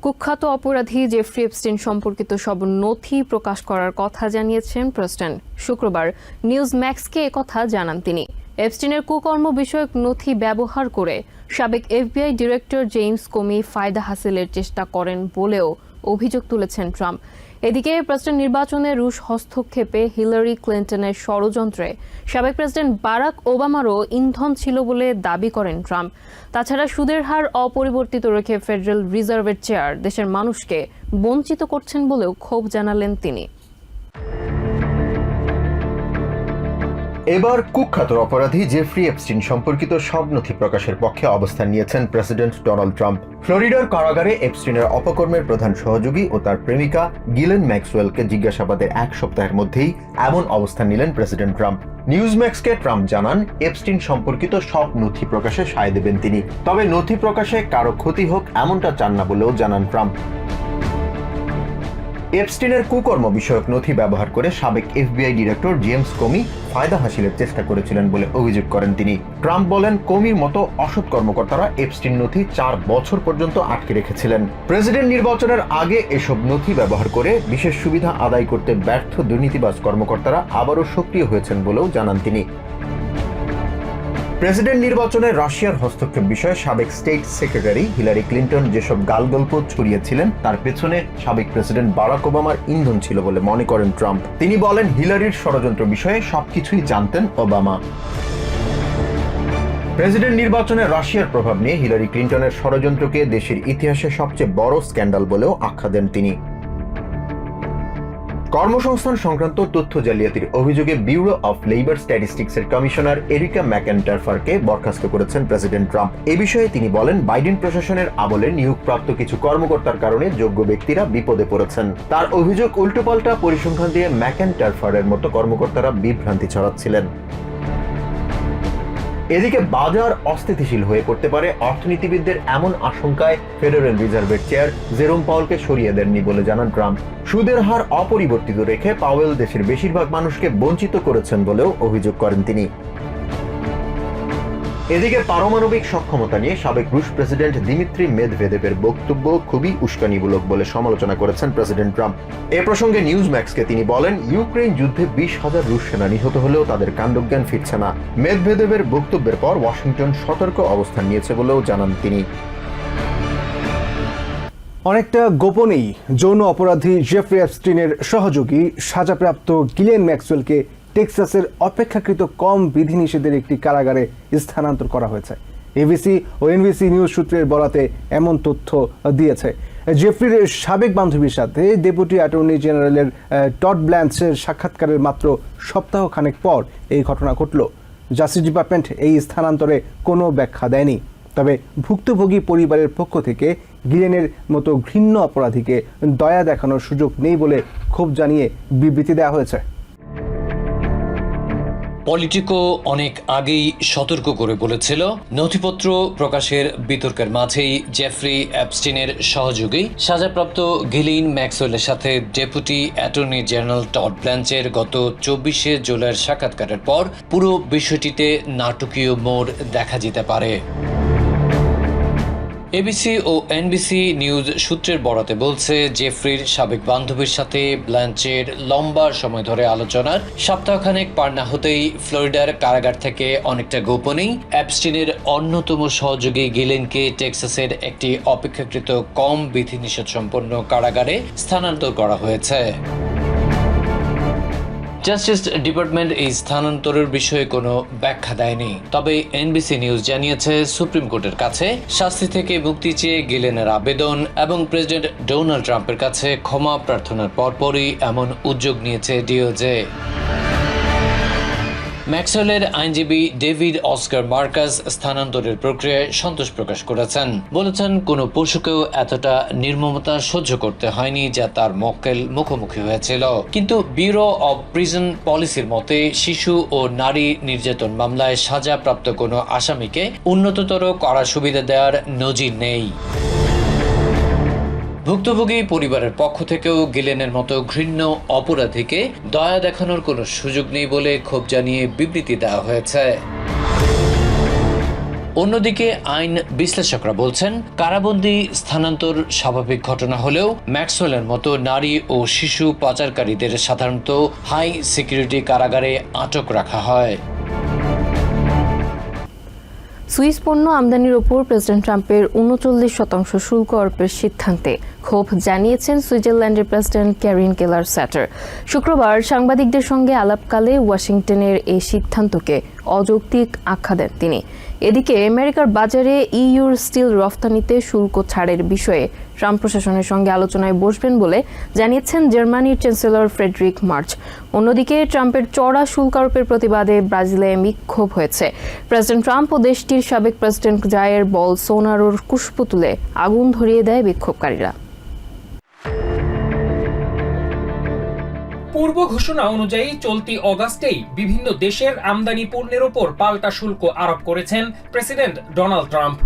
কুখ্যাত অপরাধী Jeffrey Epstein সম্পর্কিত সব নথি প্রকাশ করার কথা জানিয়েছেন প্রেসিডেন্ট। শুক্রবার নিউজ ম্যাক্সকে একথা জানান তিনি। এপস্টিনের কুকর্ম বিষয়ক নথি ব্যবহার করে সাবেক এফবিআই ডিরেক্টর জেমস কোমি ফায়দা হাসিলের চেষ্টা করেন বলেও অভিযোগ তুলেছেন ট্রাম্প। এদিকে প্রেসিডেন্ট নির্বাচনে রুশ হস্তক্ষেপে হিলারি ক্লিন্টনের ষড়যন্ত্রে সাবেক প্রেসিডেন্ট বারাক ওবামারও ইন্ধন ছিল বলে দাবি করেন ট্রাম্প। তাছাড়া সুদের হার অপরিবর্তিত রেখে ফেডারেল রিজার্ভের চেয়ার দেশের মানুষকে বঞ্চিত করছেন বলেও ক্ষোভ জানালেন তিনি। এবার কুখ্যাত অপরাধী জেফ্রি এপস্টিন সম্পর্কিত সব নথি প্রকাশের পক্ষে অবস্থান নিয়েছেন প্রেসিডেন্ট ডোনাল্ড ট্রাম্প। ফ্লোরিডার কারাগারে এপস্টিনের অপকর্মের প্রধান সহযোগী ও তার প্রেমিকা গিলেন ম্যাক্সওয়েলকে জিজ্ঞাসাবাদের এক সপ্তাহের মধ্যেই এমন অবস্থান নিলেন প্রেসিডেন্ট ট্রাম্প। নিউজ ম্যাক্সকে ট্রাম্প জানান, এপস্টিন সম্পর্কিত সব নথি প্রকাশে সায় দেবেন তিনি, তবে নথি প্রকাশে কারো ক্ষতি হোক এমনটা চান না বলেও জানান ট্রাম্প। এপস্টিনের কুকর্ম বিষয়ক নথি ব্যবহার করে সাবেক এফবিআই ডিরেক্টর জেমস কোমি ফায়দা হাসিলের চেষ্টা করেছিলেন বলে অভিযোগ করেন তিনি। ট্রাম্প বলেন, কোমির মতো অসৎ কর্মকর্তারা এপস্টিন নথি 4 বছর পর্যন্ত আটকে রেখেছিলেন। প্রেসিডেন্ট নির্বাচনের আগে এসব নথি ব্যবহার করে বিশেষ সুবিধা আদায় করতে ব্যর্থ দুর্নীতিবাজ কর্মকর্তারা আবারও সক্রিয় হয়েছেন বলেও জানান তিনি। প্রেসিডেন্ট নির্বাচনে রাশিয়ার হস্তক্ষেপ বিষয়ে সাবেক স্টেট সেক্রেটারি হিলারি ক্লিন্টন যেসব গালগল্প ছড়িয়েছিলেন তার পেছনে সাবেক প্রেসিডেন্ট বারাক ওবামার ইন্ধন ছিল বলে মনে করেন ট্রাম্প। তিনি বলেন, হিলারির ষড়যন্ত্র বিষয়ে সবকিছুই জানতেন ওবামা। প্রেসিডেন্ট নির্বাচনে রাশিয়ার প্রভাব নিয়ে হিলারি ক্লিন্টনের ষড়যন্ত্রকে দেশের ইতিহাসে সবচেয়ে বড় স্ক্যান্ডাল বলেও আখ্যা দেন তিনি। কর্মসংস্থান সংক্রান্ত তথ্য জালিয়াতির অভিযোগে ব্যুরো অফ লেবার স্ট্যাটিস্টিক্সের কমিশনার এরিকা ম্যাকেন্টারফারকে বরখাস্ত করেছেন প্রেসিডেন্ট ট্রাম্প। এ বিষয়ে তিনি বলেন, বাইডেন প্রশাসনের আমলে নিয়োগপ্রাপ্ত কিছু কর্মকর্তার কারণে যোগ্য ব্যক্তিরা বিপদে পড়েছেন। তার অভিযোগ, উল্টোপাল্টা পরিসংখ্যান দিয়ে ম্যাকেন্টারফারের মতো কর্মকর্তারা বিভ্রান্তি ছড়াচ্ছিলেন। এদিকে বাজার অস্থিতিশীল হয়ে পড়তে পারে অর্থনীতিবিদদের এমন আশঙ্কায় ফেডারেল রিজার্ভের চেয়ার জেরোম পাওয়েলকে সরিয়ে দেননি বলে জানান ট্রাম্প। সুদের হার অপরিবর্তিত রেখে পাওয়েল দেশের বেশিরভাগ মানুষকে বঞ্চিত করেছেন বলেও অভিযোগ করেন তিনি। এদিকে পারমাণবিক সক্ষমতা নিয়ে সাবেক রুশ প্রেসিডেন্ট দিমিত্রি মেদভেদেবের বক্তব্য খুবই উস্কানিমূলক বলে সমালোচনা করেছেন প্রেসিডেন্ট ট্রাম্প। এ প্রসঙ্গে নিউজ ম্যাক্সকে তিনি বলেন, ইউক্রেন যুদ্ধে 20,000 রুশ সেনা নিহত হলেও তাদের কাণ্ডজ্ঞান ফিরছে না। মেদভেদেবের বক্তব্যের পর ওয়াশিংটন সতর্ক অবস্থান নিয়েছে বলেও জানান তিনি। অনেকটা গোপনেই যৌন অপরাধী জেফ্রি এপস্টিনের সহযোগী সাজাপ্রাপ্ত গিলেন ম্যাক্সওয়েলকে টেক্সাসের অপেক্ষাকৃত কম বিধিনিষেধের একটি কারাগারে স্থানান্তর করা হয়েছে। এবিসি ও এনবিসি নিউজ সূত্রের বরাতে এমন তথ্য দিয়েছে। জেফ্রির সাবেক বান্ধবীর সাথে ডেপুটি অ্যাটর্নি জেনারেলের টড ব্ল্যাঞ্চের সাক্ষাৎকারের মাত্র সপ্তাহখানেক পর এই ঘটনা ঘটল। জাস্টিস ডিপার্টমেন্ট এই স্থানান্তরে কোনো ব্যাখ্যা দেয়নি। তবে ভুক্তভোগী পরিবারের পক্ষ থেকে গিলেনের মতো ঘৃণ্য অপরাধীকে দয়া দেখানোর সুযোগ নেই বলে ক্ষোভ জানিয়ে বিবৃতি দেওয়া হয়েছে। পলিটিকো অনেক আগেই সতর্ক করে বলেছিল, নথিপত্র প্রকাশের বিতর্কের মাঝেই জেফ্রি এপস্টিনের সহযোগী সাজাপ্রাপ্ত গিলেন ম্যাক্সওয়েলের সাথে ডেপুটি অ্যাটর্নি জেনারেল টড ব্ল্যাঞ্চের গত 24শে জুলাইয়ের সাক্ষাৎকারের পর পুরো বিষয়টিতে নাটকীয় মোড় দেখা যেতে পারে। এবিসি ও এনবিসি নিউজ সূত্রের বরাতে বলছে, জেফ্রির সাবেক বান্ধবীর সাথে ব্ল্যাঞ্চের লম্বা সময় ধরে আলোচনার সপ্তাহখানেক পার না হতেই ফ্লোরিডার কারাগার থেকে অনেকটা গোপনেই এপস্টিনের অন্যতম সহযোগী গিলেনকে টেক্সাসের একটি অপেক্ষাকৃত কম বিধিনিষেধ সম্পন্ন কারাগারে স্থানান্তর করা হয়েছে। জাস্টিস ডিপার্টমেন্ট এই স্থানান্তরের বিষয়ে কোনো ব্যাখ্যা দেয়নি। তবে এনবিসি নিউজ জানিয়েছে, সুপ্রিম কোর্টের কাছে শাস্তি থেকে মুক্তি চেয়ে গিলেনের আবেদন এবং প্রেসিডেন্ট ডোনাল্ড ট্রাম্পের কাছে ক্ষমা প্রার্থনার পরপরই এমন উদ্যোগ নিয়েছে ডিওজে। ম্যাক্সওয়েলের আইনজীবী ডেভিড অস্কার মার্কাস স্থানান্তরের প্রক্রিয়ায় সন্তোষ প্রকাশ করেছেন। বলেছেন, কোনো পশুকেও এতটা নির্মমতা সহ্য করতে হয়নি যা তার মক্কেল মুখোমুখি হয়েছিল। কিন্তু ব্যুরো অব প্রিজন পলিসির মতে শিশু ও নারী নির্যাতন মামলায় সাজাপ্রাপ্ত কোনো আসামিকে উন্নততর কড়া সুবিধা দেওয়ার নজির নেই। ভুক্তভোগী পরিবারের পক্ষ থেকেও গিলেনের মতো ঘৃণ্য অপরাধীকে দয়া দেখানোর কোনো সুযোগ নেই বলে ক্ষোভ জানিয়ে বিবৃতি দেওয়া হয়েছে। অন্যদিকে আইন বিশ্লেষকরা বলছেন, কারাবন্দী স্থানান্তর স্বাভাবিক ঘটনা হলেও ম্যাক্সওয়েলের মতো নারী ও শিশু পাচারকারীদের সাধারণত হাই সিকিউরিটি কারাগারে আটক রাখা হয়। সুইস পণ্য আমদানির ওপর প্রেসিডেন্ট ট্রাম্পের ৩৯% শুল্ক আরোপের সিদ্ধান্তে ক্ষোভ জানিয়েছেন সুইজারল্যান্ডের প্রেসিডেন্ট ক্যারিন কেলার স্যাটার। শুক্রবার সাংবাদিকদের সঙ্গে আলাপকালে ওয়াশিংটনের এই সিদ্ধান্তকে অযৌক্তিক আখ্যা দেন তিনি। এদিকে আমেরিকার বাজারে ইইউর স্টিল রফতানিতে শুল্ক ছাড়ের বিষয়ে ট্রাম্প প্রশাসনের সঙ্গে আলোচনায় বসবেন বলে জানিয়েছেন জার্মানির চ্যান্সেলর ফ্রেডরিক মার্চ। অন্যদিকে ট্রাম্পের চড়া শুল্ক আরোপের প্রতিবাদে ব্রাজিলে বিক্ষোভ হয়েছে। প্রেসিডেন্ট ট্রাম্প ও দেশটির সাবেক প্রেসিডেন্ট জায়ের বলসোনারোর পুষ্পতুলে আগুন ধরিয়ে দেয় বিক্ষোভকারীরা। পূর্ব ঘোষণা অনুযায়ী চলতি অগাস্টেই বিভিন্ন দেশের আমদানি পণ্যের ওপর পাল্টা শুল্ক আরোপ করেছেন প্রেসিডেন্ট ডোনাল্ড ট্রাম্প।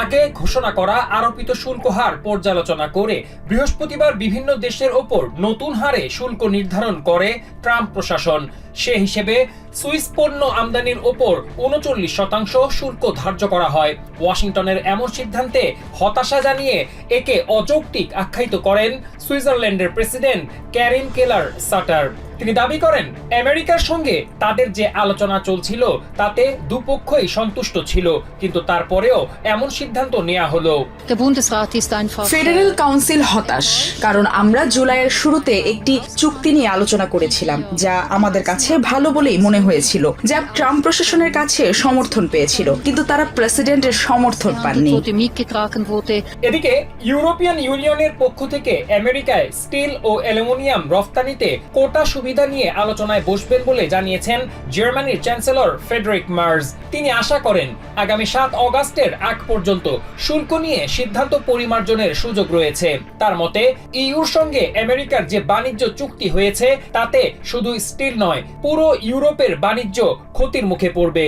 আগে ঘোষণা করা আরোপিত শুল্ক হার পর্যালোচনা করে বৃহস্পতিবার বিভিন্ন দেশের ওপর নতুন হারে শুল্ক নির্ধারণ করে ট্রাম্প প্রশাসন। সে হিসেবে সুইস পণ্য আমদানির ওপর ৩৯% শুল্ক ধার্য করা হয়। ওয়াশিংটনের এমন সিদ্ধান্তে হতাশা জানিয়ে একে অযৌক্তিক আখ্যায়িত করেন সুইজারল্যান্ডের প্রেসিডেন্ট ক্যারিন কেলার স্যাটার। তিনি দাবি করেন, আমেরিকার সঙ্গে তাদের যে আলোচনা চলছিল তাতে দুপক্ষই সন্তুষ্ট ছিল, কিন্তু তারপরেও এমন সিদ্ধান্ত নেওয়া হলো। ফেডারেল কাউন্সিল হতাশ, কারণ আমরা জুলাইয়ের শুরুতে একটি চুক্তি নিয়ে আলোচনা করেছিলাম যা আমাদের কাছে ভালো বলেই মনে হয়েছিল, যা ট্রাম্প প্রশাসনের কাছে সমর্থন পেয়েছিল, কিন্তু তারা প্রেসিডেন্টের সমর্থন পাননি। এদিকে ইউরোপিয়ান ইউনিয়নের পক্ষ থেকে আমেরিকায় স্টিল ও অ্যালুমিনিয়াম রফতানিতে কোটা সুবিধা নিয়ে আলোচনায় বসবেন বলে জানিয়েছেন জার্মানির চ্যান্সেলর ফ্রেডরিক মার্জ। তিনি আশা করেন আগামী 7 অগাস্টের আগ পর্যন্ত শুল্ক নিয়ে সিদ্ধান্ত পরিমার্জনের সুযোগ রয়েছে। তার মতে ইউর সঙ্গে আমেরিকার যে বাণিজ্য চুক্তি হয়েছে তাতে শুধু স্টিল নয়, পুরো ইউরোপের বাণিজ্য ক্ষতির মুখে পড়বে।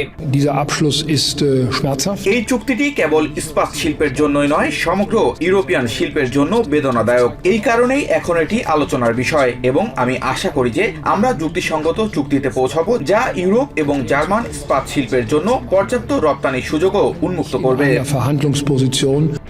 এই চুক্তিটি কেবল ইস্পাত শিল্পের জন্যই নয়, সমগ্র ইউরোপিয়ান শিল্পের জন্য বেদনাদায়ক। এই কারণেই এখন এটি আলোচনার বিষয় এবং আমি আশা করি যে আমরা যুক্তিসঙ্গত চুক্তিতে পৌঁছাবো যা ইউরোপ এবং জার্মান ইস্পাত শিল্পের জন্য পর্যাপ্ত রপ্তানির সুযোগও উন্মুক্ত করবে।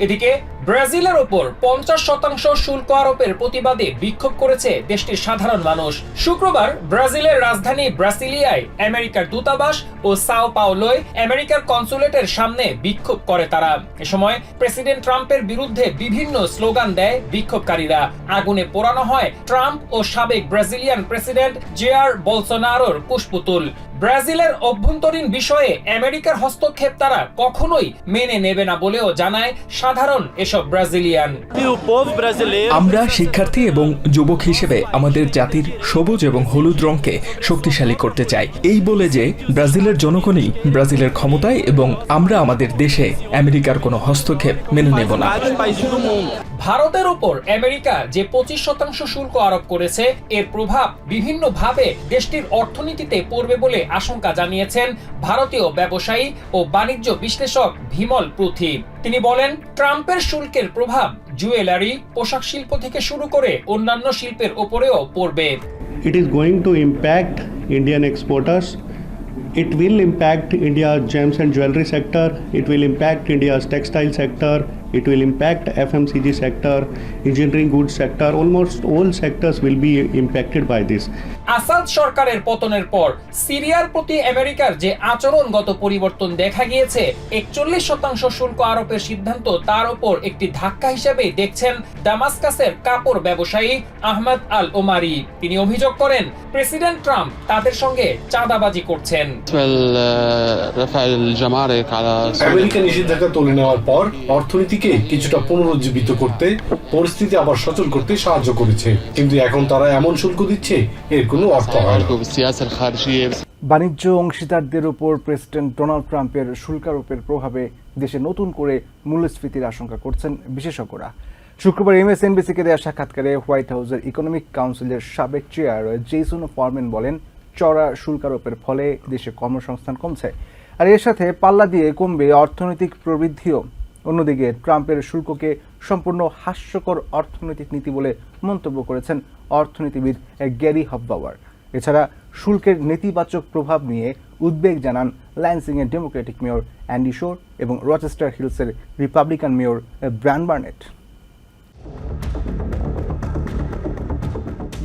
এদিকে ব্রাজিলের ওপর 50% শুল্ক আরোপের প্রতিবাদে বিক্ষোভ করেছে দেশটির সাধারণ মানুষ। শুক্রবার ব্রাজিলের রাজধানী ব্রাসিলিয়ায় আমেরিকার দূতাবাস ও সাও পাওলোয় আমেরিকার কনসুলেটের সামনে বিক্ষোভ করে তারা। এ সময় প্রেসিডেন্ট ট্রাম্পের বিরুদ্ধে বিভিন্ন স্লোগান দেয় বিক্ষোভকারীরা। আগুনে পোড়ানো হয় ট্রাম্প ও সাবেক ব্রাজিলিয়ান প্রেসিডেন্ট জায়ার বলসোনারোর পুষ্পতুল। ব্রাজিলের অভ্যন্তরীণ বিষয়ে আমেরিকার হস্তক্ষেপ তারা কখনোই মেনে নেবে না বলেও জানায় সাধারণ এসব ব্রাজিলিয়ান। আমরা শিক্ষার্থী এবং যুবক হিসেবে আমাদের জাতির সবুজ এবং হলুদ রঙকে শক্তিশালী করতে চাই, এই বলে যে ব্রাজিলের জনগণই ব্রাজিলের ক্ষমতায় এবং আমরা আমাদের দেশে আমেরিকার কোনো হস্তক্ষেপ মেনে নেব না। ভারতের উপর আমেরিকা যে 25% শুল্ক আরোপ করেছে এর প্রভাব বিভিন্নভাবে দেশটির অর্থনীতিতে পড়বে বলে আশঙ্কা জানিয়েছেন ভারতীয় ব্যবসায়ী ও বাণিজ্য বিশ্লেষক বিমল পৃথ্বী। তিনি বলেন, ট্রাম্পের শুল্কের প্রভাব জুয়েলারি, পোশাক শিল্প থেকে শুরু করে অন্যান্য শিল্পের উপরেও পড়বে। It is going to impact Indian exporters. It will impact India's gems and jewelry sector. It will impact India's textile sector. It will impact FMCG sector, engineering goods sector. Almost all sectors will be impacted by this. Asad সরকারের পতনের পর সিরিয়ার প্রতি আমেরিকার যে আচরণগত পরিবর্তন দেখা গিয়েছে, 41% শুল্ক আরোপের সিদ্ধান্ত তার উপর একটি ধাক্কা হিসেবে দেখছেন দামাস্কাসের কাপড় ব্যবসায়ী আহমদ আল ওমারি। তিনি অভিযোগ করেন প্রেসিডেন্ট ট্রাম্প তাদের সঙ্গে চাঁদাবাজি করছেন। আমেরিকা নিষেধাজ্ঞা তুলে নেওয়ার পর অর্থনীতিকে কিছুটা পুনরুজ্জীবিত করতে, পরিস্থিতি আবার সচল করতে সাহায্য করেছে, কিন্তু এখন তারা এমন শুল্ক দিচ্ছে এর কোনো অর্থ হয় না। বাণিজ্য অংশীদারদের উপর প্রেসিডেন্ট ডোনাল্ড ট্রাম্পের শুল্কারোপের প্রভাবে দেশে নতুন করে মূল্যস্ফীতির আশঙ্কা করছেন বিশেষজ্ঞরা। শুক্রবার MSNBC-কে দেওয়া সাক্ষাৎকারে হোয়াইট হাউসের ইকোনমিক কাউন্সিলের সাবেক চেয়ার জেসন ফরম্যান বলেন, চড়া শুল্কারোপের ফলে দেশে কর্মসংস্থান কমছে, আর এর সাথে পাল্লা দিয়ে কমবে অর্থনৈতিক প্রবৃদ্ধিও। অন্যদিকে ট্রাম্পের শুল্ককে সম্পূর্ণ হাস্যকর অর্থনৈতিক নীতি বলে মন্তব্য করেছেন অর্থনীতিবিদ গ্যারি হফবাওয়ার। এছাড়া শুল্কের নেতিবাচক প্রভাব নিয়ে উদ্বেগ জানান ল্যান্সিংয়ের ডেমোক্রেটিক মেয়র অ্যান্ডি শোর এবং রচেস্টার হিলসের রিপাবলিকান মেয়র ব্রায়ান বার্নেট।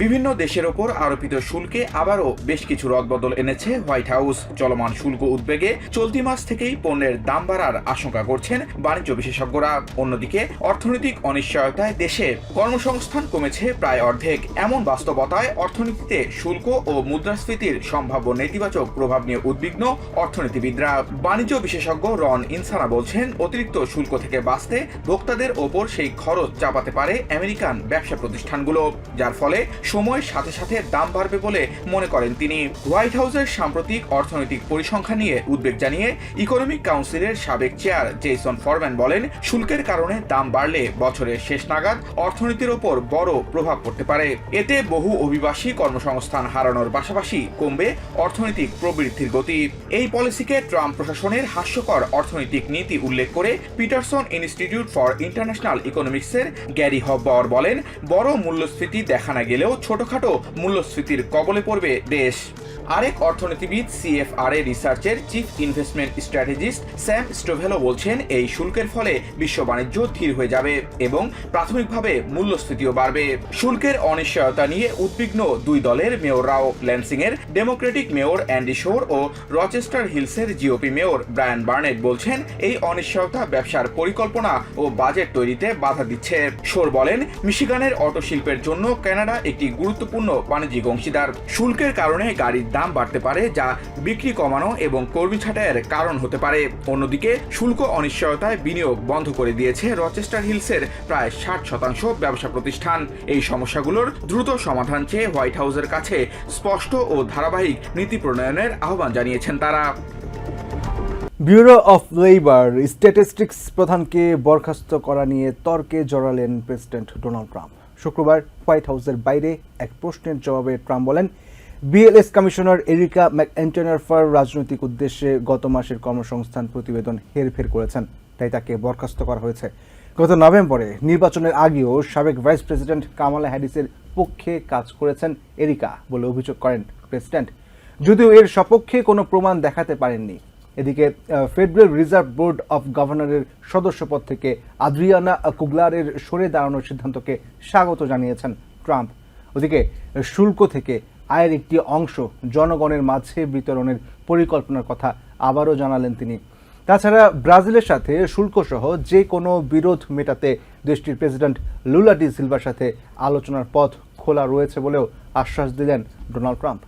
বিভিন্ন দেশের ওপর আরোপিত শুল্কে আবারও বেশ কিছু রদবদল এনেছে হোয়াইট হাউস। চলমান শুল্ক উদ্বেগে চলতি মাস থেকেই পণ্যের দাম বাড়ার আশঙ্কা করছেন বাণিজ্য বিশেষজ্ঞরা। অন্যদিকে অর্থনৈতিক অনিশ্চয়তায় দেশে কর্মসংস্থান কমেছে প্রায় অর্ধেক। এমন বাস্তবতায় অর্থনীতিতে শুল্ক ও মুদ্রাস্ফীতির সম্ভাব্য নেতিবাচক প্রভাব নিয়ে উদ্বিগ্ন অর্থনীতিবিদরা। বাণিজ্য বিশেষজ্ঞ রন ইনসানা বলছেন, অতিরিক্ত শুল্ক থেকে বাঁচতে ভোক্তাদের ওপর সেই খরচ চাপাতে পারে আমেরিকান ব্যবসা প্রতিষ্ঠানগুলো, যার ফলে সময়ের সাথে সাথে দাম বাড়বে বলে মনে করেন তিনি। হোয়াইট হাউসের সাম্প্রতিক অর্থনৈতিক পরিসংখ্যান নিয়ে উদ্বেগ জানিয়ে ইকোনমিক কাউন্সিলের সাবেক চেয়ার জেসন ফরম্যান বলেন, শুল্কের কারণে দাম বাড়লে বছরের শেষ নাগাদ অর্থনীতির ওপর বড় প্রভাব পড়তে পারে। এতে বহু অভিবাসী কর্মসংস্থান হারানোর পাশাপাশি কমবে অর্থনৈতিক প্রবৃদ্ধির গতি। এই পলিসিকে ট্রাম্প প্রশাসনের হাস্যকর অর্থনৈতিক নীতি উল্লেখ করে পিটারসন ইনস্টিটিউট ফর ইন্টারন্যাশনাল ইকোনমিক্সের গ্যারি হববাওয়ার বলেন, বড় মূল্যস্ফীতি দেখা না গেলেও ছোটখাটো মূল্যস্ফীতির কবলে পড়বে দেশ। আরেক অর্থনীতিবিদ সিএফআরএ রিসার্চের চিফ ইনভেস্টমেন্ট স্ট্র্যাটেজিস্ট স্যাম স্টোভেলো বলছেন, এই শুল্কের ফলে বিশ্ব বাণিজ্য ধীর হয়ে যাবে এবং প্রাথমিকভাবে মূল্যস্ফীতিও বাড়বে। শুল্কের অনিশ্চয়তা নিয়ে উদ্বিগ্ন দুই দলের মেয়ররাও। ল্যান্সিংয়ের ডেমোক্রেটিক মেয়র অ্যান্ডি শোর ও রচেস্টার হিলসের জিওপি মেয়র ব্রায়ান বার্নেট বলছেন, এই অনিশ্চয়তা ব্যবসার পরিকল্পনা ও বাজেট তৈরিতে বাধা দিচ্ছে। শোর বলেন, মিশিগানের অটো শিল্পের জন্য কানাডা একটি গুরুত্বপূর্ণ বাণিজ্যিক অংশীদার। শুল্কের কারণে গাড়ির দাম বাড়তে পারে, যা বিক্রি কমানো এবং কর্মী ছাঁটাইয়ের কারণ হতে পারে। অন্যদিকে শুল্ক অনিশ্চয়তায় বিনিয়োগ বন্ধ করে দিয়েছে রচেস্টার হিলসের প্রায় 60% ব্যবসা প্রতিষ্ঠান। এই সমস্যাগুলোর দ্রুত সমাধান চেয়ে হোয়াইট হাউসের কাছে স্পষ্ট ও ধারাবাহিক নীতি প্রণয়নের আহ্বান জানিয়েছেন তারা। ব্যুরো অফ লেবার স্ট্যাটিস্টিক্স প্রধানকে বরখাস্ত করা নিয়ে তর্কে জড়ালেন প্রেসিডেন্ট ডোনাল্ড ট্রাম্প। শুক্রবার হোয়াইট হাউসের বাইরে এক প্রশ্নের জবাবে ট্রাম্প বলেন, বিএলএস কমিশনার এরিকা ম্যাকএন্টারফার রাজনৈতিক উদ্দেশ্যে গত মাসের কর্মসংস্থান প্রতিবেদন হেরফের করেছেন, তাই তাকে বরখাস্ত করা হয়েছে। গত নভেম্বরে নির্বাচনের আগেও সাবেক ভাইস প্রেসিডেন্ট কামালা হ্যারিসের পক্ষে কাজ করেছেন এরিকা বলে অভিযোগ করেন প্রেসিডেন্ট, যদিও এর সপক্ষে কোনো প্রমাণ দেখাতে পারেননি। এদিকে ফেডারেল রিজার্ভ বোর্ড অফ গভর্নরের সদস্যপদ থেকে আদ্রিয়ানা কুগলারের সরে দাঁড়ানোর সিদ্ধান্তকে স্বাগত জানিয়েছেন ট্রাম্প। ওদিকে শুল্ক থেকে আয়ের একটি অংশ জনগণের মাঝে বিতরণের পরিকল্পনার কথা আবারও জানালেন তিনি। তাছাড়া ব্রাজিলের সাথে শুল্কসহ যে কোনো বিরোধ মেটাতে দেশটির প্রেসিডেন্ট লুলা ডি সিলভার সাথে আলোচনার পথ খোলা রয়েছে বলেও আশ্বাস দিলেন ডোনাল্ড ট্রাম্প।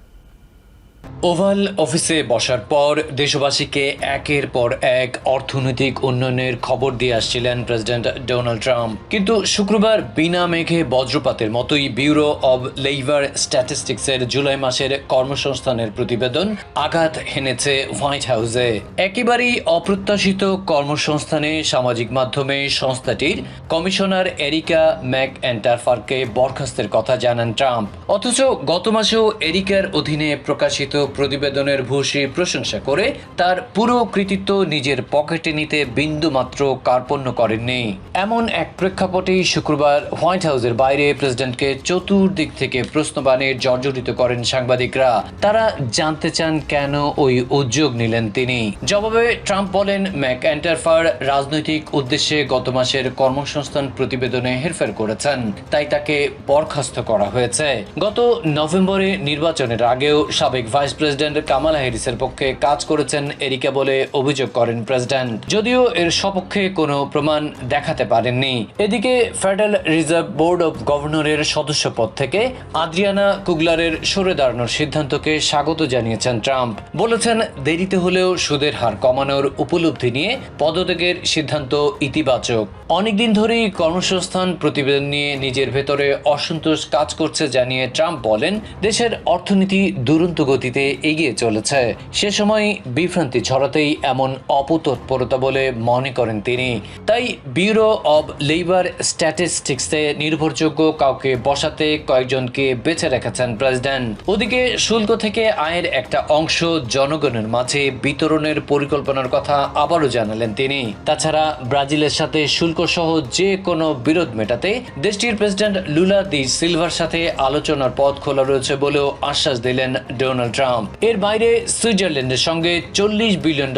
ওভাল অফিসে বসার পর দেশবাসীকে একের পর এক অর্থনৈতিক উন্নয়নের খবর দিয়ে আসছিলেন প্রেসিডেন্ট ডোনাল্ড ট্রাম্প, কিন্তু শুক্রবার বিনা মেঘে বজ্রপাতের মতোই ব্যুরো অব লেবার স্ট্যাটিস্টিক্সের জুলাই মাসের কর্মসংস্থানের প্রতিবেদন আঘাত হেনেছে হোয়াইট হাউসে। একেবারেই অপ্রত্যাশিত কর্মসংস্থানে সামাজিক মাধ্যমে সংস্থাটির কমিশনার এরিকা ম্যাকএন্টারফারকে বরখাস্তের কথা জানান ট্রাম্প। অথচ গত মাসেও এরিকার অধীনে প্রকাশিত প্রতিবেদনের ভূয়সী প্রশংসা করে তার পুরো কৃতিত্ব নিজের পকেটে নিতে বিন্দুমাত্র কার্পণ্য করেননি। এমন এক প্রেক্ষাপটেই শুক্রবার হোয়াইট হাউসের বাইরে প্রেসিডেন্টকে চতুর্দিক থেকে প্রশ্নবাণে জর্জরিত করেন সাংবাদিকরা। তারা জানতে চান কেন ওই উদ্যোগ নিলেন তিনি। জবাবে ট্রাম্প বলেন, ম্যাকএন্টারফার রাজনৈতিক উদ্দেশ্যে গত মাসের কর্মসংস্থান প্রতিবেদনে হেরফের করেছেন, তাই তাকে বরখাস্ত করা হয়েছে। গত নভেম্বরে নির্বাচনের আগেও সাবেক ভাইস প্রেসিডেন্ট কামালা হ্যারিসের পক্ষে কাজ করেছেন এরিকা বলে অভিযোগ করেন প্রেসিডেন্ট, যদিও এর সপক্ষে কোনো প্রমাণ দেখাতে পারেননি। এদিকে ফেডারেল রিজার্ভ বোর্ড অব গভর্নরের সদস্যপদ থেকে আদ্রিয়ানা কুগলারের সরে দাঁড়ানোর সিদ্ধান্তকে স্বাগত জানিয়েছেন ট্রাম্প। বলেছেন, দেরিতে হলেও সুদের হার কমানোর উপলব্ধি নিয়ে পদত্যাগের সিদ্ধান্ত ইতিবাচক। অনেকদিন ধরেই কর্মসংস্থান প্রতিবেদন নিয়ে নিজের ভেতরে অসন্তোষ কাজ করছে জানিয়ে ট্রাম্প বলেন, দেশের অর্থনীতি দুরন্ত গতিতে এগিয়ে চলেছে। সে সময় বিভ্রান্তি ছড়াতেই এমন অপতৎপরতা বলে মনে করেন তিনি। তাই ব্যুরো অব লেবার স্ট্যাটিস্টিক্সে নির্ভরযোগ্য কাউকে বসাতে কয়েকজনকে বেছে রেখেছেন প্রেসিডেন্ট। ওদিকে শুল্ক থেকে আয়ের একটা অংশ জনগণের মাঝে বিতরণের পরিকল্পনার কথা আবারও জানালেন তিনি। তাছাড়া ব্রাজিলের সাথে শুল্ক সহ যে কোনো বিরোধ মেটাতে দেশটির প্রেসিডেন্ট লুলা দি সিলভার সাথে আলোচনার পথ খোলা রয়েছে বলেও আশ্বাস দিলেন ডোনাল্ড ট্রাম্প। ট্রাম্প। এর বাইরে সুইজারল্যান্ডের সঙ্গে $40 বিলিয়ন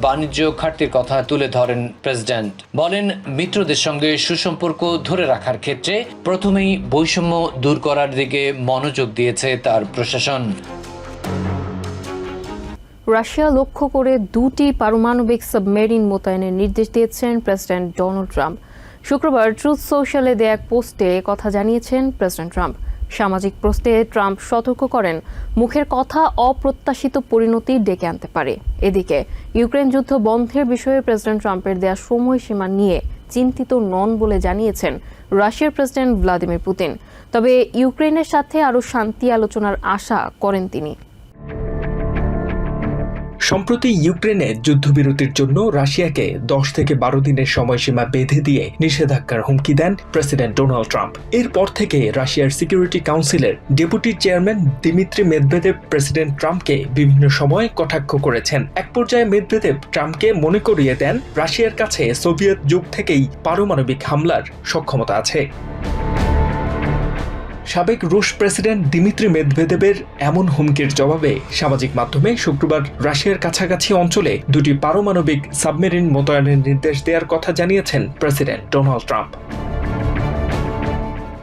বাণিজ্য ঘাটতির কথা তুলে ধরেন প্রেসিডেন্ট। বলেন, মিত্রদের সঙ্গে সুসম্পর্ক ধরে রাখার ক্ষেত্রে প্রথমেই বৈষম্য দূর করার দিকে মনোযোগ দিয়েছে তার প্রশাসন। রাশিয়া লক্ষ্য করে 2টি পারমাণবিক সাবমেরিন মোতায়েনের নির্দেশ দিয়েছেন প্রেসিডেন্ট ডোনাল্ড ট্রাম্প। শুক্রবার ট্রুথ সোশ্যালে দেয়া এক পোস্টে কথা জানিয়েছেন প্রেসিডেন্ট ট্রাম্প। সামাজিক পোস্টে ট্রাম্প সতর্ক করেন, মুখের কথা অপ্রত্যাশিত পরিণতি ডেকে আনতে পারে। এদিকে ইউক্রেন যুদ্ধ বন্ধের বিষয়ে প্রেসিডেন্ট ট্রাম্পের দেয়া সময়সীমা নিয়ে চিন্তিত নন বলে জানিয়েছেন রাশিয়ার প্রেসিডেন্ট ভ্লাদিমির পুতিন। তবে ইউক্রেনের সাথে আরও শান্তি আলোচনার আশা করেন তিনি। সম্প্রতি ইউক্রেনে যুদ্ধবিরতির জন্য রাশিয়াকে 10 থেকে 12 দিনের সময়সীমা বেঁধে দিয়ে নিষেধাজ্ঞার হুমকি দেন প্রেসিডেন্ট ডোনাল্ড ট্রাম্প। এরপর থেকে রাশিয়ার সিকিউরিটি কাউন্সিলের deputy chairman Dmitry Medvedev president ট্রাম্পকে বিভিন্ন সময় কটাক্ষ করেছেন। এক পর্যায়ে মেদভেদেভ ট্রাম্পকে মনে করিয়ে দেন রাশিয়ার কাছে সোভিয়েত যুগ থেকেই পারমাণবিক হামলার সক্ষমতা আছে। সাবেক রুশ প্রেসিডেন্ট দিমিত্রি মেদভেদেবের এমন হুমকির জবাবে সামাজিক মাধ্যমে শুক্রবার রাশিয়ার কাছাকাছি অঞ্চলে 2টি পারমাণবিক সাবমেরিন মোতায়েনের নির্দেশ দেওয়ার কথা জানিয়েছেন প্রেসিডেন্ট ডোনাল্ড ট্রাম্প।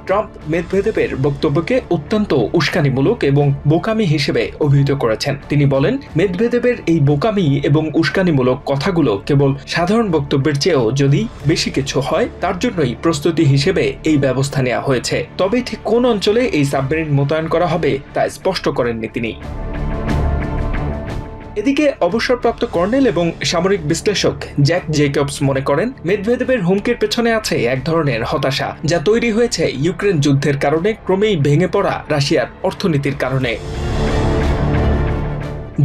ট্রাম্প মেদভেদেবের বক্তব্যকে অত্যন্ত উস্কানিমূলক এবং বোকামি হিসেবে অভিহিত করেছেন। তিনি বলেন, মেদভেদেবের এই বোকামি এবং উস্কানিমূলক কথাগুলো কেবল সাধারণ বক্তব্যের চেয়েও যদি বেশি কিছু হয়, তার জন্যই প্রস্তুতি হিসেবে এই ব্যবস্থা নেওয়া হয়েছে। তবে ঠিক কোন অঞ্চলে এই সাবমেরিন মোতায়েন করা হবে তা স্পষ্ট করেননি তিনি। এদিকে অবসরপ্রাপ্ত কর্নেল এবং সামরিক বিশ্লেষক জ্যাক জেকবস মনে করেন, মেদভেদেবের হুমকির পেছনে আছে এক ধরনের হতাশা, যা তৈরি হয়েছে ইউক্রেন যুদ্ধের কারণে ক্রমেই ভেঙে পড়া রাশিয়ার অর্থনীতির কারণে।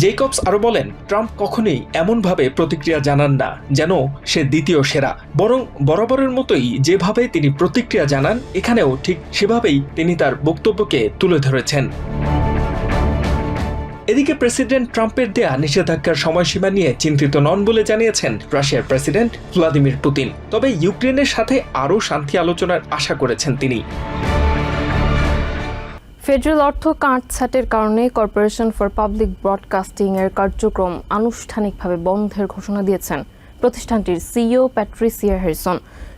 জেকবস আরো বলেন, ট্রাম্প কখনোই এমনভাবে প্রতিক্রিয়া জানান না যেন সে দ্বিতীয় সেরা, বরং বরাবরের মতোই যেভাবে তিনি প্রতিক্রিয়া জানান, এখানেও ঠিক সেভাবেই তিনি তার বক্তব্যকে তুলে ধরেছেন। এদিকে প্রেসিডেন্ট ট্রাম্পের দেয়া নিষেধাজ্ঞার সময়সীমা নিয়ে চিন্তিত নন বলে জানিয়েছেন রাশিয়ার প্রেসিডেন্ট ভ্লাদিমির পুতিন। তবে ইউক্রেনের সাথে আরও শান্তি আলোচনার আশা করেছেন তিনি। ফেডারেল অর্থ কাটছাঁটের কারণে কর্পোরেশন ফর পাবলিক ব্রডকাস্টিং এর কার্যক্রম আনুষ্ঠানিকভাবে বন্ধের ঘোষণা দিয়েছেন প্রতিষ্ঠানটির সিইও প্যাট্রিসিয়া হ্যারিসন।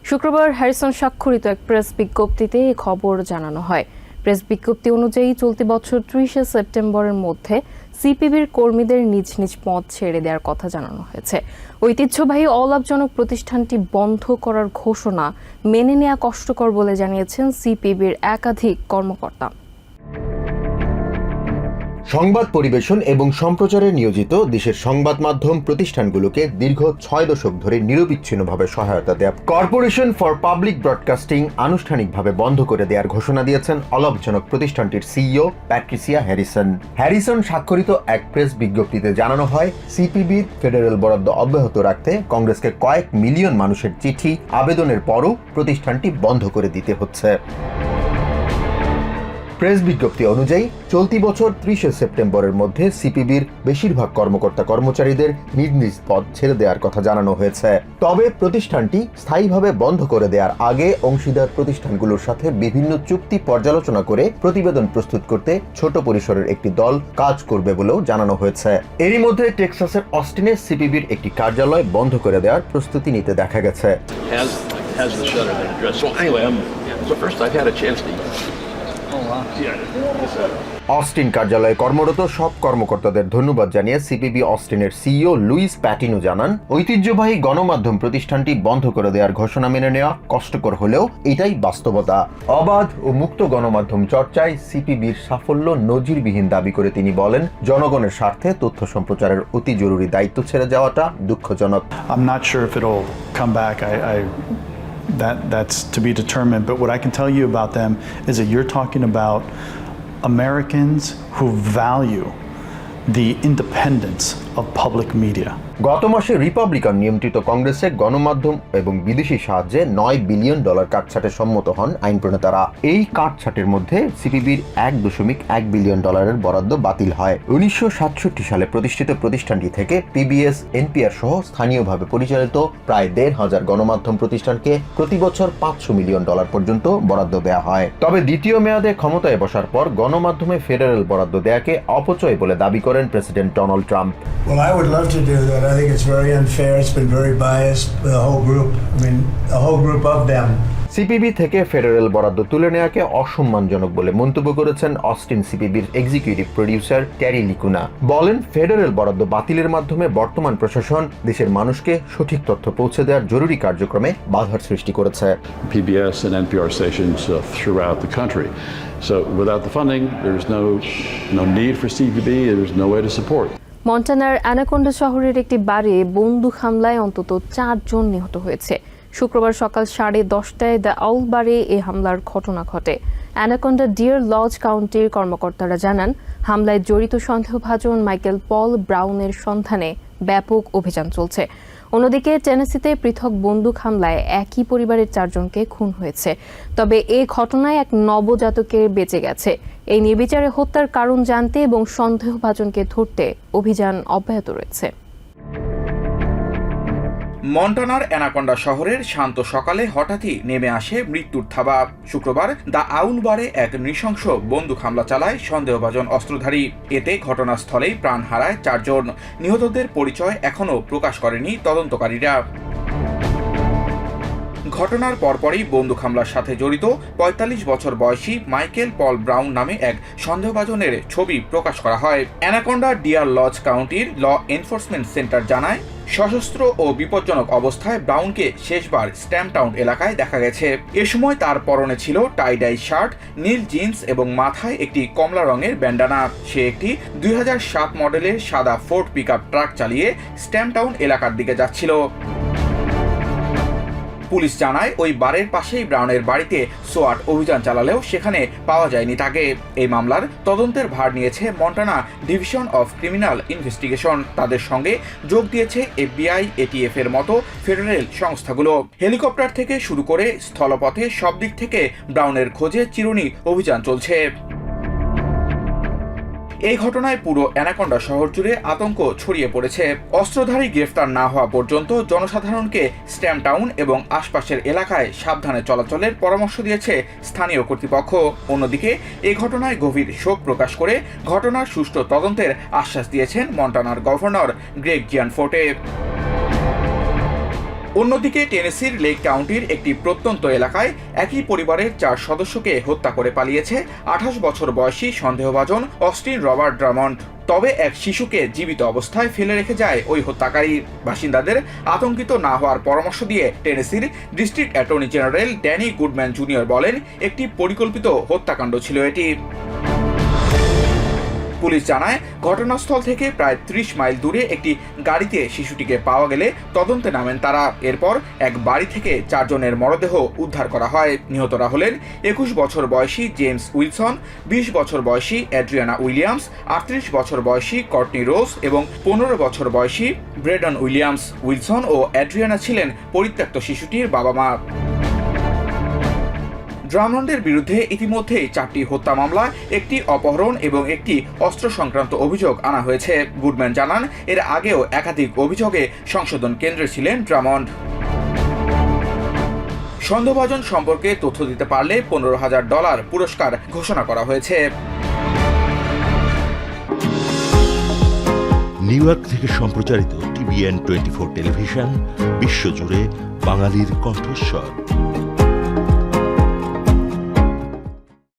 শুক্রবার হ্যারিসন স্বাক্ষরিত এক প্রেস বিজ্ঞপ্তিতে এই খবর জানানো হয়। প্রেস বিজ্ঞপ্তি অনুযায়ী চলতি বছর 30 সেপ্টেম্বরের মধ্যে সিপিবির কর্মীদের নিজ নিজ পদ ছেড়ে দেওয়ার কথা জানানো হয়েছে। ঐতিহ্যবাহী অলাভজনক প্রতিষ্ঠানটি বন্ধ করার ঘোষণা মেনে নেওয়া কষ্টকর বলে জানিয়েছেন সিপিবির একাধিক কর্মকর্তা। সংবাদ পরিবেশন এবং সম্প্রচারে নিয়োজিত দেশের সংবাদ মাধ্যম প্রতিষ্ঠানগুলোকে দীর্ঘ 6 দশক ধরে নিরবিচ্ছিন্নভাবে সহায়তা দেয়া কর্পোরেশন ফর পাবলিক ব্রডকাস্টিং আনুষ্ঠানিকভাবে বন্ধ করে দেওয়ার ঘোষণা দিয়েছেন অলাভজনক প্রতিষ্ঠানটির সিইও প্যাট্রিসিয়া হ্যারিসন। হ্যারিসন স্বাক্ষরিত এক প্রেস বিজ্ঞপ্তিতে জানানো হয়, সিপিবির ফেডারেল বরাদ্দ অব্যাহত রাখতে কংগ্রেসকে কয়েক মিলিয়ন মানুষের চিঠি আবেদনের পরও প্রতিষ্ঠানটি বন্ধ করে দিতে হচ্ছে। প্রেস বিজ্ঞপ্তি অনুযায়ী চলতি বছর 30 সেপ্টেম্বরের মধ্যে সিপিবির বেশিরভাগ কর্মকর্তা কর্মচারীদের নিজ নিজ পদ ছেড়ে দেওয়ার কথা জানানো হয়েছে। তবে প্রতিষ্ঠানটি স্থায়ীভাবে বন্ধ করে দেওয়ার আগে অংশীদার প্রতিষ্ঠানগুলোর সাথে বিভিন্ন চুক্তি পর্যালোচনা করে প্রতিবেদন প্রস্তুত করতে ছোট পরিসরের একটি দল কাজ করবে বলেও জানানো হয়েছে। এরই মধ্যে টেক্সাসের অস্টিনে সিপিবির একটি কার্যালয় বন্ধ করে দেওয়ার প্রস্তুতি নিতে দেখা গেছে। অস্টিন কার্যালয়ে কর্মরত সব কর্মকর্তাদের ধন্যবাদ জানিয়ে সিপিবি অস্টিনের সিইও লুইস প্যাটিনো জানান, ঐতিহ্যবাহী গণমাধ্যম প্রতিষ্ঠানটি বন্ধ করে দেওয়ার ঘোষণা মেনে নেওয়া কষ্টকর হলেও এটাই বাস্তবতা। অবাধ ও মুক্ত গণমাধ্যম চর্চায় সিপিবির সাফল্য নজিরবিহীন দাবি করে তিনি বলেন, জনগণের স্বার্থে তথ্য সম্প্রচারের অতি জরুরি দায়িত্ব ছেড়ে যাওয়াটা দুঃখজনক। I'm not sure if it'll come back. That's to be determined. But what I can tell you about them is that you're talking about Americans who value the independence of public media. গত মাসে Republican নিয়ন্ত্রিত কংগ্রেসে গণমাধ্যম এবং বিদেশি সাহায্যে $9 billion কাটছাটে সম্মত হন আইন প্রণেতারা। এই কাটছাটের মধ্যে সিপিবির $1.1 বিলিয়ন বরাদ্দ বাতিল হয়। 1967 সালে প্রতিষ্ঠিত প্রতিষ্ঠানটি থেকে পিবিএস, এনপিআর সহ স্থানীয়ভাবে পরিচালিত প্রায় 1,500 গণমাধ্যম প্রতিষ্ঠানকে প্রতি বছর $500 মিলিয়ন পর্যন্ত বরাদ্দ দেওয়া হয়। তবে দ্বিতীয় মেয়াদে ক্ষমতায় বসার পর গণমাধ্যমে ফেডারেল বরাদ্দ দেয়াকে অপচয় বলে দাবি করেন president Donald Trump. Well, I would love to do that. I think it's very unfair. It's been very biased. The whole group. I mean, a whole group of them. CPB থেকে federal বরাদ্দ তুলে নেওয়াকে অসম্মানজনক বলে মন্তব্য করেছেন Austin সিপিবির executive producer ট্যারি লিকুনা। বলেন, federal বরাদ্দ বাতিলের মাধ্যমে বর্তমান প্রশাসন দেশের মানুষকে সঠিক তথ্য পৌঁছে দেওয়ার জরুরি কার্যক্রমে বাধার সৃষ্টি করেছে। PBS and NPR stations throughout the country. So without the funding, there's no need for CPB. There's no way to support. মন্টানার অ্যানাকোন্ডা শহরের একটি বারে বন্দুক হামলায় অন্তত 4 জন নিহত হয়েছে। শুক্রবার সকাল 10:30টায় দ্য আউল বারে এই হামলার ঘটনা ঘটে। অ্যানাকোন্ডা ডিয়ার লজ কাউন্টির কর্মকর্তারা জানান, হামলায় জড়িত সন্দেহভাজন মাইকেল পল ব্রাউনের সন্ধানে ব্যাপক অভিযান চলছে। অন্যদিকে টেনেসিতে পৃথক বন্দুক হামলায় একই পরিবারের 4 জনকে খুন হয়েছে। তবে এই ঘটনায় এক নবজাতকের বেঁচে গেছে। এই নির্বিচারে হত্যার কারণ জানতে এবং সন্দেহভাজনকে ধরতে অভিযান অব্যাহত রয়েছে। মন্টানার অ্যানাকোন্ডা শহরের শান্ত সকালে হঠাৎই নেমে আসে মৃত্যুর থাবা। শুক্রবার দ্য আউল বারে এক নৃশংস বন্দুক হামলা চালায় সন্দেহভাজন অস্ত্রধারী। এতে ঘটনাস্থলেই প্রাণ হারায় 4 জন। নিহতদের পরিচয় এখনও প্রকাশ করেনি তদন্তকারীরা। ঘটনার পরপরই বন্দুক হামলার সাথে জড়িত 45 বছর বয়সী মাইকেল পল ব্রাউন নামে এক সন্দেহভাজনের ছবি প্রকাশ করা হয়। অ্যানাকোন্ডা ডিয়ার লজ কাউন্টির ল এনফোর্সমেন্ট সেন্টার জানায়, সশস্ত্র ও বিপজ্জনক অবস্থায় ব্রাউনকে শেষবার স্ট্যাম্পটাউন এলাকায় দেখা গেছে। এ সময় তার পরনে ছিল টাই-ডাই শার্ট, নীল জিন্স এবং মাথায় একটি কমলা রঙের ব্যান্ডানা। সে একটি 2007 মডেলের সাদা ফোর্ড পিকআপ ট্রাক চালিয়ে স্ট্যাম্পটাউন এলাকার দিকে যাচ্ছিল। পুলিশ জানায়, ওই বারের পাশেই ব্রাউনের বাড়িতে সোয়াট অভিযান চালালেও সেখানে পাওয়া যায়নি তাকে। এই মামলার তদন্তের ভার নিয়েছে Montana division of criminal investigation. তাদের সঙ্গে যোগ দিয়েছে FBI, ATF এর মতো ফেডারেল সংস্থাগুলো। হেলিকপ্টার থেকে শুরু করে স্থলপথে সব দিক থেকে ব্রাউনের খোঁজে চিরুনি অভিযান চলছে। এই ঘটনায় পুরো অ্যানাকোন্ডা শহর জুড়ে আতঙ্ক ছড়িয়ে পড়েছে। অস্ত্রধারী গ্রেফতার না হওয়া পর্যন্ত জনসাধারণকে স্ট্যাম্পটাউন এবং আশপাশের এলাকায় সাবধানে চলাচলের পরামর্শ দিয়েছে স্থানীয় কর্তৃপক্ষ। অন্যদিকে এই ঘটনায় গভীর শোক প্রকাশ করে ঘটনার সুষ্ঠু তদন্তের আশ্বাস দিয়েছেন মন্টানার গভর্নর গ্রেগ জিয়ানফোর্টে। অন্যদিকে টেনেসির লেক কাউন্টির একটি প্রত্যন্ত এলাকায় একই পরিবারের 4 সদস্যকে হত্যা করে পালিয়েছে 28 বছর বয়সী সন্দেহভাজন অস্টিন রবার্ট ড্রামন্ড। তবে এক শিশুকে জীবিত অবস্থায় ফেলে রেখে যায় ওই হত্যাকারী। বাসিন্দাদের আতঙ্কিত না হওয়ার পরামর্শ দিয়ে টেনেসির district attorney general Danny Goodman junior বলেন, একটি পরিকল্পিত হত্যাকাণ্ড ছিল এটি। পুলিশ জানায়, ঘটনাস্থল থেকে প্রায় 30 মাইল দূরে একটি গাড়িতে শিশুটিকে পাওয়া গেলে তদন্তে নামেন তারা। এরপর এক বাড়ি থেকে 4 জনের মরদেহ উদ্ধার করা হয়। নিহতরা হলেন 21 বছর বয়সী জেমস উইলসন, 20 বছর বয়সী অ্যাড্রিয়ানা উইলিয়ামস, 38 বছর বয়সী কর্টনি রোজ এবং 15 বছর বয়সী ব্রেডন উইলিয়ামস। উইলসন ও অ্যাড্রিয়ানা ছিলেন পরিত্যক্ত শিশুটির বাবা মা। ড্রামন্ডের বিরুদ্ধে ইতিমধ্যেই 4টি হত্যা মামলা, একটি অপহরণ এবং একটি অস্ত্র সংক্রান্ত অভিযোগ আনা হয়েছে। গুডম্যান জানান, এর আগেও একাধিক অভিযোগে সংশোধন কেন্দ্রে ছিলেন ড্রামন্ড। সন্দেহভাজন সম্পর্কে তথ্য দিতে পারলে $15,000 পুরস্কার ঘোষণা করা হয়েছে। নিউ ইয়র্ক থেকে সম্প্রচারিত TVN 24 টেলিভিশন বিশ্বজুড়ে বাঙালির কণ্ঠস্বর।